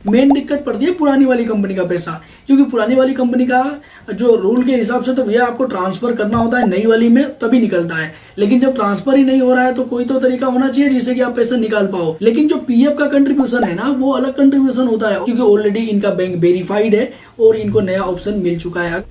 Main दिक्कत पड़ती है पुरानी वाली कंपनी का पैसा, क्योंकि पुरानी वाली कंपनी का जो रूल के हिसाब से तो भैया आपको ट्रांसफर करना होता है नई वाली में, तभी निकलता है। लेकिन जब ट्रांसफर ही नहीं हो रहा है तो कोई तो तरीका होना चाहिए जिससे कि आप पैसा निकाल पाओ। लेकिन जो पीएफ का कंट्रीब्यूशन है ना, वो अलग कंट्रीब्यूशन होता है, क्योंकि ऑलरेडी इनका बैंक वेरीफाइड है और इनको नया ऑप्शन मिल चुका है।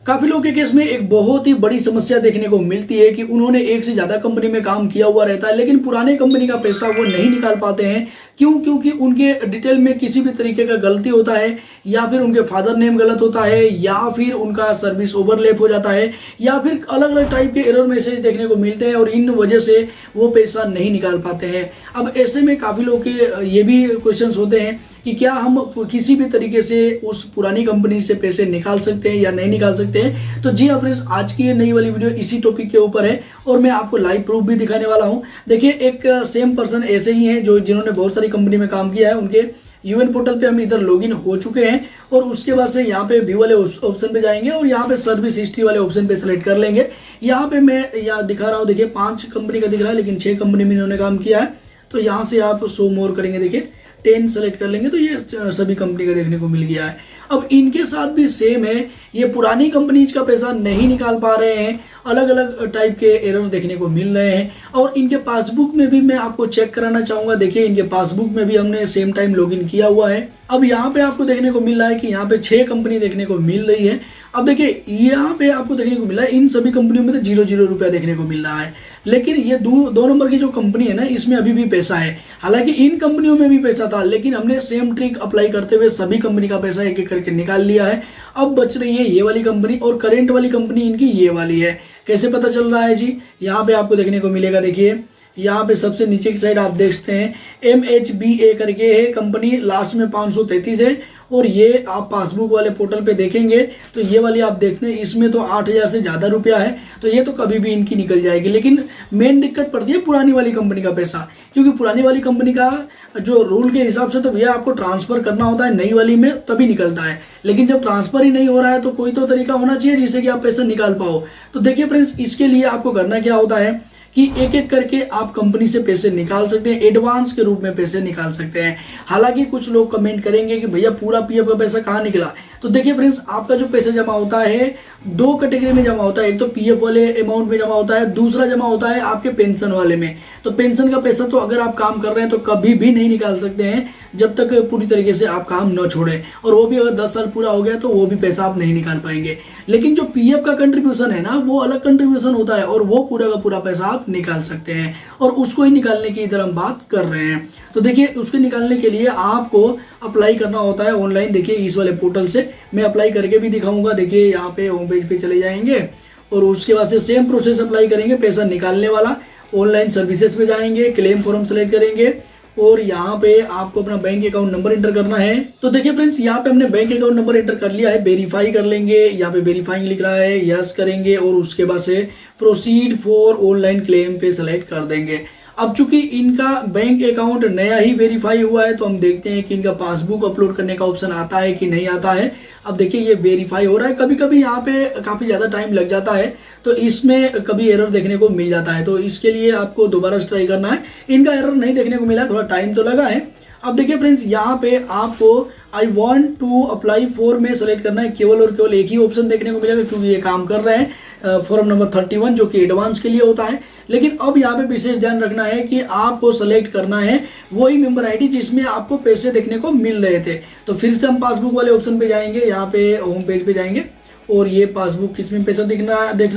काफी लोगों के केस में एक बहुत ही बड़ी समस्या देखने को मिलती है कि उन्होंने एक से ज्यादा कंपनी में काम किया हुआ रहता है, लेकिन पुराने कंपनी का पैसा वो नहीं निकाल पाते हैं। क्यों? क्योंकि उनके डिटेल में किसी भी तरीके का गलती होता है, या फिर उनके फादर नेम गलत होता है, या फिर उनका सर्विस ओवरलैप हो जाता है, या फिर अलग अलग टाइप के एरर मैसेज देखने को मिलते हैं और इन वजह से वो पैसा नहीं निकाल पाते हैं। अब ऐसे में काफी लोग के ये भी क्वेश्चंस होते हैं कि क्या हम किसी भी तरीके से उस पुरानी कंपनी से पैसे निकाल सकते हैं या नहीं निकाल सकते हैं। तो जी हाँ फ्रेंड्स, आज की ये नई वाली वीडियो इसी टॉपिक के ऊपर है और मैं आपको लाइव प्रूफ भी दिखाने वाला हूँ। देखिए, एक सेम पर्सन ऐसे ही हैं जो जिन्होंने बहुत सारी कंपनी में काम किया है, उनके यूएन पोर्टल पे हम इधर लॉगिन हो चुके हैं और उसके बाद से यहाँ पे व्यू वाले ऑप्शन पे जाएंगे और यहाँ पे सर्विस हिस्ट्री वाले ऑप्शन पे सेलेक्ट कर लेंगे। यहाँ पे मैं यहाँ दिखा रहा हूँ, देखिए 5 कंपनी का दिख रहा है, लेकिन 6 कंपनी में इन्होंने काम किया है। तो यहाँ से आप शो मोर करेंगे, देखिए 10 सेलेक्ट कर लेंगे तो ये सभी कंपनी का देखने को मिल गया है। अब इनके साथ भी सेम है, ये पुरानी कंपनीज का पैसा नहीं निकाल पा रहे हैं, अलग अलग टाइप के एरर देखने को मिल रहे हैं। और इनके पासबुक में भी मैं आपको चेक कराना चाहूंगा। देखिए, इनके पासबुक में भी हमने सेम टाइम लॉगिन किया हुआ है। अब यहाँ पे आपको देखने को मिल रहा है कि यहाँ पे 6 कंपनी देखने को मिल रही है। अब देखिए, यहाँ पे आपको देखने को मिला है इन सभी कंपनियों में तो 0 रुपया देखने को मिल रहा है, लेकिन ये दो नंबर की जो कंपनी है ना, इसमें अभी भी पैसा है। हालांकि इन कंपनियों में भी पैसा था, लेकिन हमने सेम ट्रिक अप्लाई करते हुए सभी कंपनी का पैसा एक एक करके निकाल लिया है। अब बच रही है ये वाली कंपनी और करेंट वाली कंपनी इनकी ये वाली है। कैसे पता चल रहा है जी? यहाँ पे आपको देखने को मिलेगा, देखिए यहाँ पे सबसे नीचे की साइड आप देख सकते हैं MHBA करके है कंपनी, लास्ट में 533 है। और ये आप पासबुक वाले पोर्टल पे देखेंगे तो ये वाली आप देखते हैं, इसमें तो 8,000 से ज़्यादा रुपया है, तो ये तो कभी भी इनकी निकल जाएगी। लेकिन मेन दिक्कत पड़ती है पुरानी वाली कंपनी का पैसा, क्योंकि पुरानी वाली कंपनी का जो रूल के हिसाब से तो भैया आपको ट्रांसफर करना होता है नई वाली में, तभी निकलता है। लेकिन जब ट्रांसफर ही नहीं हो रहा है तो कोई तो तरीका होना चाहिए जिससे कि आप पैसा निकाल पाओ। तो देखिए फ्रेंड्स, इसके लिए आपको करना क्या होता है कि एक एक करके आप कंपनी से पैसे निकाल सकते हैं, एडवांस के रूप में पैसे निकाल सकते हैं। हालांकि कुछ लोग कमेंट करेंगे कि भैया पूरा पीएफ का पैसा कहाँ निकला। तो देखिए फ्रेंड्स, आपका जो पैसा जमा होता है 2 कैटेगरी में जमा होता है। एक तो पीएफ वाले अमाउंट में जमा होता है, दूसरा जमा होता है आपके पेंशन वाले में। तो पेंशन का पैसा तो अगर आप काम कर रहे हैं तो कभी भी नहीं निकाल सकते हैं जब तक पूरी तरीके से आप काम न छोड़ें, और वो भी अगर 10 साल पूरा हो गया तो वो भी पैसा आप नहीं निकाल पाएंगे। लेकिन जो पीएफ का कंट्रीब्यूशन है ना, वो अलग कंट्रीब्यूशन होता है और वो पूरा का पूरा पैसा आप निकाल सकते हैं, और उसको ही निकालने की इधर हम बात कर रहे हैं। तो देखिए, उसके निकालने के लिए आपको अप्लाई करना होता है ऑनलाइन। देखिए, इस वाले पोर्टल से मैं अप्लाई करके भी दिखाऊंगा। देखिए, यहाँ पे होम पेज पे चले जाएंगे और उसके बाद से सेम प्रोसेस अप्लाई करेंगे। पैसा निकालने वाला ऑनलाइन सर्विसेज पे जाएंगे, क्लेम फॉर्म सेलेक्ट करेंगे और यहाँ पे आपको अपना बैंक अकाउंट नंबर एंटर करना है। तो देखिए फ्रेंड्स, यहाँ पे हमने बैंक अकाउंट नंबर एंटर कर लिया है, वेरीफाई कर लेंगे। यहाँ पे वेरीफाइंग लिख रहा है, यस करेंगे और उसके बाद से प्रोसीड फॉर ऑनलाइन क्लेम पे सेलेक्ट कर देंगे। अब चूंकि इनका बैंक अकाउंट नया ही वेरीफाई हुआ है तो हम देखते हैं कि इनका पासबुक अपलोड करने का ऑप्शन आता है कि नहीं आता है। अब देखिए, ये वेरीफाई हो रहा है। कभी कभी यहाँ पे काफ़ी ज़्यादा टाइम लग जाता है, तो इसमें कभी एरर देखने को मिल जाता है, तो इसके लिए आपको दोबारा ट्राई करना है। इनका एरर नहीं देखने को मिला, थोड़ा टाइम तो लगा है। अब देखिए फ्रेंड्स, यहाँ पे आपको I want to apply for में सेलेक्ट करना है। केवल और केवल एक ही ऑप्शन देखने को मिलेगा, क्योंकि ये काम कर रहे हैं फॉर्म नंबर 31 जो कि एडवांस के लिए होता है। लेकिन अब यहाँ पे विशेष ध्यान रखना है कि आपको सेलेक्ट करना है वही मेंबर आईडी जिसमें आपको पैसे देखने को मिल रहे थे। तो फिर से हम पासबुक वाले ऑप्शन पे जाएंगे, यहाँ पे होम पेज पे जाएंगे और ये पासबुक किसमें पैसा देखना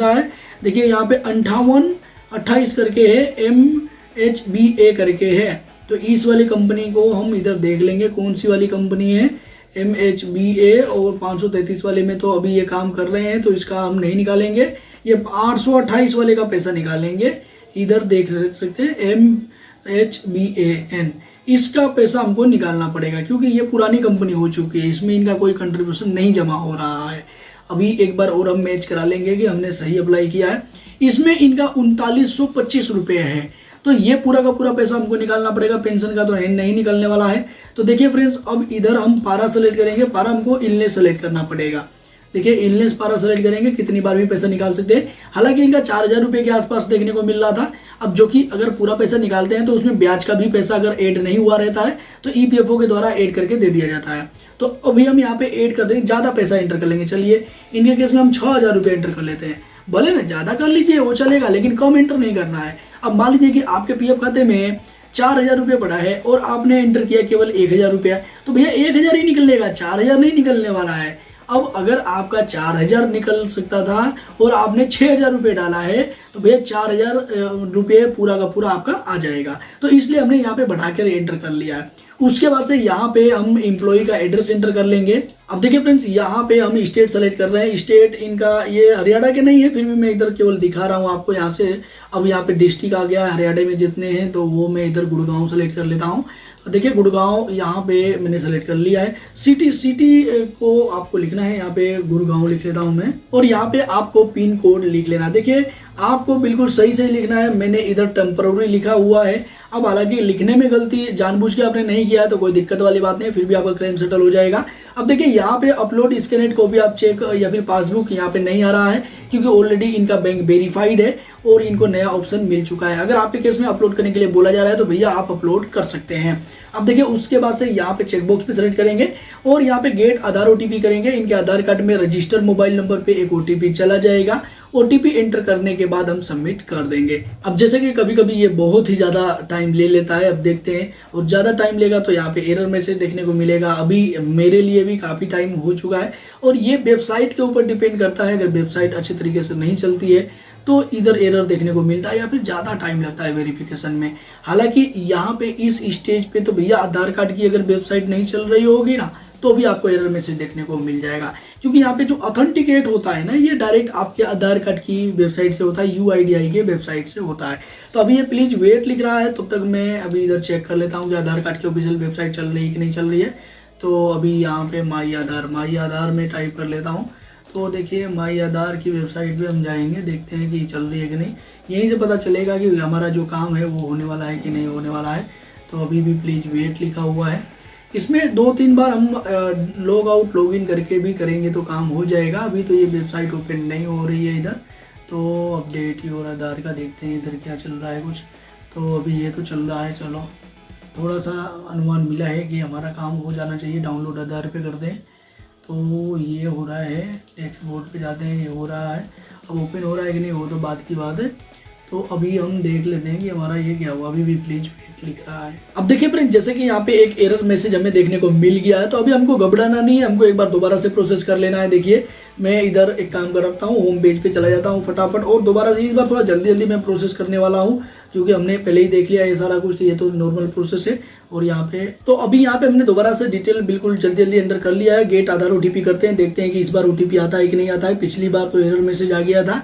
है। देखिए, यहाँ पे 5828 करके है, MHBA करके है। तो इस वाली कंपनी को हम इधर देख लेंगे कौन सी वाली कंपनी है, MHBA। और 533 वाले में तो अभी ये काम कर रहे हैं तो इसका हम नहीं निकालेंगे, ये 828 वाले का पैसा निकालेंगे। इधर देख सकते हैं MHBAN, इसका पैसा हमको निकालना पड़ेगा क्योंकि ये पुरानी कंपनी हो चुकी है, इसमें इनका कोई कंट्रीब्यूशन नहीं जमा हो रहा है। अभी एक बार और हम मैच करा लेंगे कि हमने सही अप्लाई किया है। इसमें इनका 3925 रुपये है, तो ये पूरा का पूरा पैसा हमको निकालना पड़ेगा। पेंशन का तो नहीं निकलने वाला है। तो देखिए फ्रेंड्स, अब इधर हम पारा सेलेक्ट करेंगे, पारा हमको इलनेस सेलेक्ट करना पड़ेगा। देखिए, इलनेस पारा सेलेक्ट करेंगे, कितनी बार भी पैसा निकाल सकते हैं। हालांकि इनका 4,000 रुपये के आसपास देखने को मिल रहा था। अब जो कि अगर पूरा पैसा निकालते हैं तो उसमें ब्याज का भी पैसा अगर ऐड नहीं हुआ रहता है तो ईपीएफओ के द्वारा ऐड करके दे दिया जाता है। तो अभी हम यहाँ पे ऐड कर देंगे, ज़्यादा पैसा एंटर कर लेंगे। चलिए इनके केस में हम 6,000 रुपये एंटर कर लेते हैं। भले ना ज़्यादा कर लीजिए वो चलेगा, लेकिन कम एंटर नहीं करना है। अब मान लीजिए कि आपके पीएफ खाते में 4,000 रुपये पड़ा है और आपने एंटर किया केवल 1,000 रुपया, तो भैया 1,000 ही निकलेगा, 4,000 नहीं निकलने वाला है। अब अगर आपका 4,000 निकल सकता था और आपने 6,000 रुपये डाला है तो भैया 4,000 रुपये पूरा का पूरा आपका आ जाएगा। तो इसलिए हमने यहाँ पे बढ़ा कर एंटर कर लिया है। उसके बाद से यहाँ पे हम एम्प्लॉय का एड्रेस एंटर कर लेंगे। अब देखिए फ्रेंड्स, यहाँ पे हम स्टेट सेलेक्ट कर रहे हैं। स्टेट इनका ये हरियाणा के नहीं है, फिर भी मैं इधर केवल दिखा रहा हूँ आपको यहाँ से। अब यहाँ पे डिस्ट्रिक्ट आ गया हरियाणा में जितने हैं, तो वो मैं इधर गुड़गांव सेलेक्ट कर लेता हूँ। देखिए गुड़गांव यहाँ पे मैंने सेलेक्ट कर लिया है। सिटी को आपको लिखना है, यहाँ पे गुड़गांव लिख लेता हूँ मैं। और यहाँ पे आपको पिन कोड लिख लेना है। देखिए आपको बिल्कुल सही सही लिखना है। मैंने इधर टेम्पररी लिखा हुआ है। अब हालांकि लिखने में गलती जानबूझ के आपने नहीं किया है तो कोई दिक्कत वाली बात नहीं, फिर भी आपका क्लेम सेटल हो जाएगा। अब देखिए यहाँ पे अपलोड स्कैनेड कॉपी आप चेक या फिर पासबुक यहाँ पे नहीं आ रहा है, क्योंकि ऑलरेडी इनका बैंक वेरीफाइड है और इनको नया ऑप्शन मिल चुका है। अगर आपके केस में अपलोड करने के लिए बोला जा रहा है तो भैया आप अपलोड कर सकते हैं। अब देखिए उसके बाद से यहाँ पे चेकबॉक्स पे सेलेक्ट करेंगे और यहाँ पे गेट आधार ओटीपी करेंगे। इनके आधार कार्ड में रजिस्टर मोबाइल नंबर पे एक ओटीपी चला जाएगा। ओटीपी एंटर करने के बाद हम सबमिट कर देंगे। अब जैसे कि कभी कभी ये बहुत ही ज़्यादा टाइम ले लेता है, अब देखते हैं। और ज़्यादा टाइम लेगा तो यहाँ पे एरर मैसेज देखने को मिलेगा। अभी मेरे लिए भी काफ़ी टाइम हो चुका है और ये वेबसाइट के ऊपर डिपेंड करता है। अगर वेबसाइट अच्छे तरीके से नहीं चलती है तो इधर एरर देखने को मिलता है या फिर ज़्यादा टाइम लगता है वेरिफिकेशन में। हालांकि यहाँ पे इस स्टेज पे तो भैया आधार कार्ड की अगर वेबसाइट नहीं चल रही होगी ना तो भी आपको एरर मैसेज देखने को मिल जाएगा, क्योंकि यहाँ पे जो ऑथेंटिकेट होता है ना ये डायरेक्ट आपके आधार कार्ड की वेबसाइट से होता है, UIDAI के वेबसाइट से होता है। तो अभी ये प्लीज वेट लिख रहा है, तब तक मैं अभी इधर चेक कर लेता हूँ कि आधार कार्ड की ऑफिशियल वेबसाइट चल रही है कि नहीं चल रही है। तो अभी यहाँ पे माई आधार में टाइप कर लेता हूँ। तो देखिए माई आधार की वेबसाइट पे हम जाएंगे, देखते हैं कि चल रही है कि नहीं। यहीं से पता चलेगा कि हमारा जो काम है वो होने वाला है कि नहीं होने वाला है। तो अभी भी प्लीज वेट लिखा हुआ है। इसमें 2-3 बार हम लॉग आउट लॉग इन करके भी करेंगे तो काम हो जाएगा। अभी तो ये वेबसाइट ओपन नहीं हो रही है इधर। तो अपडेट योर आधार का देखते हैं इधर क्या चल रहा है कुछ। तो अभी ये तो चल रहा है, चलो थोड़ा सा अनुमान मिला है कि हमारा काम हो जाना चाहिए। डाउनलोड आधार पे कर दें तो ये हो रहा है। टेक्स्ट बोर्ड पे जाते हैं, ये हो रहा है। अब ओपन हो रहा है कि नहीं वो तो बात की बात है। तो अभी हम देख लेते हैं कि हमारा ये क्या हुआ। अभी भी प्लीज वेट लिख रहा है। अब देखिए फ्रेंड, जैसे कि यहाँ पे एक एरर मैसेज हमें देखने को मिल गया है, तो अभी हमको घबराना नहीं है, हमको एक बार दोबारा से प्रोसेस कर लेना है। देखिए मैं इधर एक काम कर रखता हूँ, होम पेज पे चला जाता हूँ फटाफट और दोबारा से इस बार थोड़ा जल्दी जल्दी मैं प्रोसेस करने वाला हूँ, क्योंकि हमने पहले ही देख लिया ये सारा कुछ। ये तो नॉर्मल प्रोसेस है। और यहाँ पे तो अभी यहाँ पे हमने दोबारा से डिटेल बिल्कुल जल्दी जल्दी एंटर कर लिया है। गेट आधार ओटीपी करते हैं, देखते हैं कि इस बार ओटीपी आता है कि नहीं आता है। पिछली बार तो एरर मैसेज आ गया था।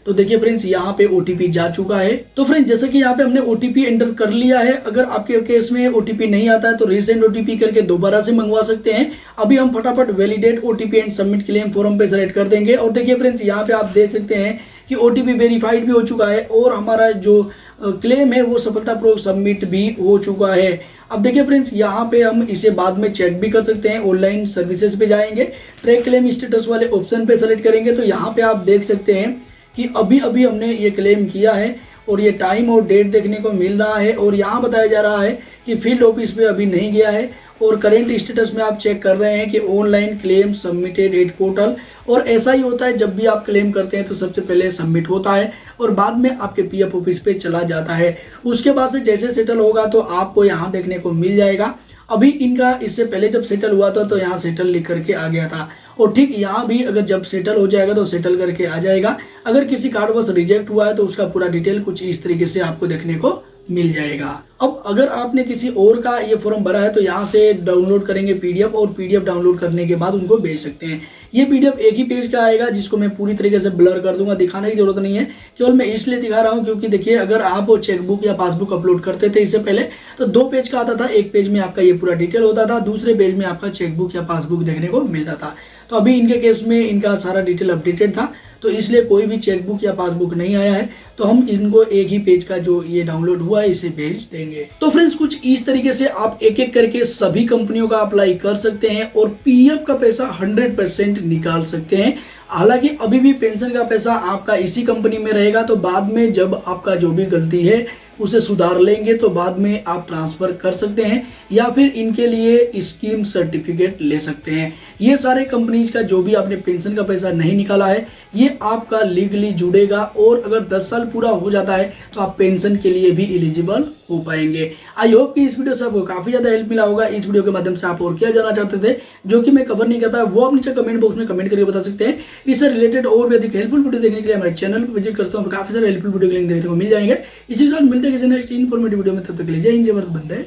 तो देखिए फ्रेंड्स यहाँ पे ओटीपी जा चुका है। तो फ्रेंड्स जैसे कि यहाँ पे हमने ओटीपी एंटर कर लिया है। अगर आपके केस में ओटीपी नहीं आता है तो रीसेंड ओटीपी करके दोबारा से मंगवा सकते हैं। अभी हम फटाफट validate OTP and submit claim form पे सेलेक्ट कर देंगे। और देखिए फ्रेंड्स यहाँ पे आप देख सकते हैं कि ओटीपी वेरीफाइड भी हो चुका है और हमारा जो क्लेम है वो सफलतापूर्वक सबमिट भी हो चुका है। अब देखिए फ्रेंड्स यहाँ पे हम इसे बाद में चेक भी कर सकते हैं। ऑनलाइन सर्विसेज पे जाएंगे, ट्रैक क्लेम स्टेटस वाले ऑप्शन पे सेलेक्ट करेंगे तो यहाँ पे आप देख सकते हैं कि अभी अभी हमने ये क्लेम किया है और ये टाइम और डेट देखने को मिल रहा है। और यहाँ बताया जा रहा है कि फील्ड ऑफिस पे अभी नहीं गया है और करेंट स्टेटस में आप चेक कर रहे हैं कि online claim submitted at portal. और ऐसा ही होता है, जब भी आप क्लेम करते हैं तो सबसे पहले सबमिट होता है और बाद में आपके पीएफ ऑफिस पे चला जाता है। उसके बाद से जैसे सेटल होगा तो आपको यहाँ देखने को मिल जाएगा। अभी इनका इससे पहले जब सेटल हुआ था तो यहाँ सेटल लिख करके आ गया था और ठीक यहाँ भी अगर जब सेटल हो जाएगा तो सेटल करके आ जाएगा। अगर किसी कारणवश रिजेक्ट हुआ है तो उसका पूरा डिटेल कुछ इस तरीके से आपको देखने को मिल जाएगा। अब अगर आपने किसी और का ये फॉर्म भरा है तो यहाँ से डाउनलोड करेंगे पीडीएफ और पीडीएफ डाउनलोड करने के बाद उनको भेज सकते हैं। ये पीडीएफ एक ही पेज का आएगा जिसको मैं पूरी तरीके से ब्लर कर दूंगा, दिखाने की जरूरत नहीं है। केवल मैं इसलिए दिखा रहा हूँ क्योंकि देखिए अगर आप चेकबुक या पासबुक अपलोड करते थे इससे पहले तो 2 पेज का आता था। एक पेज में आपका ये पूरा डिटेल होता था, दूसरे पेज में आपका चेकबुक या पासबुक देखने को मिलता था। तो अभी इनके केस में इनका सारा डिटेल अपडेटेड था तो इसलिए कोई भी चेकबुक या पासबुक नहीं आया है, तो हम इनको एक ही पेज का जो ये डाउनलोड हुआ है इसे भेज देंगे। तो फ्रेंड्स कुछ इस तरीके से आप एक एक करके सभी कंपनियों का अप्लाई कर सकते हैं और पीएफ का पैसा 100% निकाल सकते हैं। हालांकि अभी भी पेंशन का पैसा आपका इसी कंपनी में रहेगा, तो बाद में जब आपका जो भी गलती है उसे सुधार लेंगे तो बाद में आप ट्रांसफर कर सकते हैं या फिर इनके लिए स्कीम सर्टिफिकेट ले सकते हैं। ये सारे कंपनीज का जो भी आपने पेंशन का पैसा नहीं निकाला है ये आपका लीगली जुड़ेगा और अगर 10 साल पूरा हो जाता है तो आप पेंशन के लिए भी एलिजिबल हो पाएंगे। आई होप कि इस वीडियो से आपको काफी ज्यादा हेल्प मिला होगा। इस वीडियो के माध्यम से आप और क्या जानना चाहते थे जो कि मैं कवर नहीं कर पाया वो आप नीचे कमेंट बॉक्स में कमेंट करके बता सकते हैं। इससे रिलेटेड और भी अधिक हेल्पफुल वीडियो देखने के लिए हमारे चैनल पर विजिट करते हैं, काफी सारे हेल्पफुल वीडियो के लिंक देखने को मिल जाएंगे। इसी के साथ मिलते हैं किसी नेक्स्ट इन्फॉर्मेटिव वीडियो में, तब तक के लिए जय हिंद जय भारत, बंदे